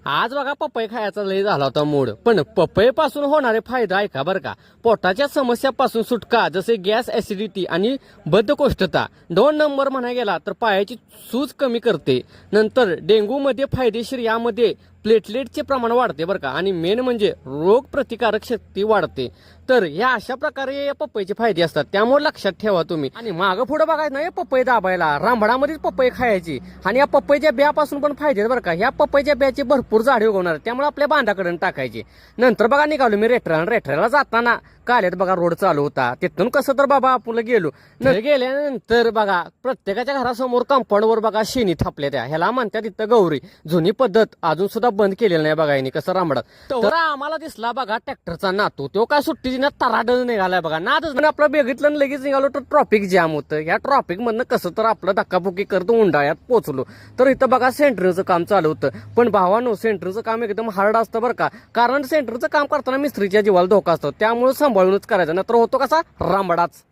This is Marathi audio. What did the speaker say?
आज बघा पपई खायचा लय झाला होता मूड, पण पपईपासून होणारे फायदा ऐका बरं का. पोटाच्या समस्यापासून सुटका, जसे गॅस, ऍसिडिटी आणि बद्धकोष्ठता. 2 नंबर म्हणायला गेला तर पायाची सूज कमी करते. नंतर डेंग्यूमध्ये फायदेशीर, यामध्ये प्लेटलेटचे प्रमाण वाढते बरं का. आणि मेन म्हणजे रोग प्रतिकारक शक्ती वाढते. तर या अशा प्रकारे या पपईचे फायदे असतात, त्यामुळे लक्षात ठेवा तुम्ही. आणि मागं पुढे बघायचं नाही पपई दाबायला, रांबडामध्येच पपई खायची. आणि या पपईच्या ब्यापासून पण फायदे आहेत बरं का. ह्या पपईच्या ब्याची भरपूर झाडे उगवणार, त्यामुळे आपल्या बांधाकडे टाकायची. नंतर बघा निघालो मी रेठराला जाताना काल्यात बघा रोड चालू होता. तिथून कसं तर बाबा आपलं गेलो. गेल्यानंतर बघा प्रत्येकाच्या घरासमोर कंपाऊंडवर बघा शेणी थापल्या, त्या ह्याला म्हणतात तिथं गौरी. जुनी पद्धत अजून सुद्धा बंद केलेली नाही बघा यांनी, कसं रांबडात. तर आम्हाला दिसला बघा ट्रॅक्टरचा नातू, तो काय सुट्टी दिनात तराडच निघालाय बघा. नादच आपलं बघितलं आणि लगेच निघालो तर ट्रॉफिक जाम होतं. या ट्रॉफिक मधनं कसं तर आपलं धक्काबुक्की करतो उंडाळ्यात पोहोचलो. तर इथं बघा सेंटरचं काम चालू होतं. पण भावानो, सेंटरचं काम एकदम हार्ड असतं बरं का. कारण सेंटरचं काम करताना मिस्त्रीच्या जीवाला धोका असतो, त्यामुळे सांभाळूनच करायचं, नंतर होतो कसा रांबडाच.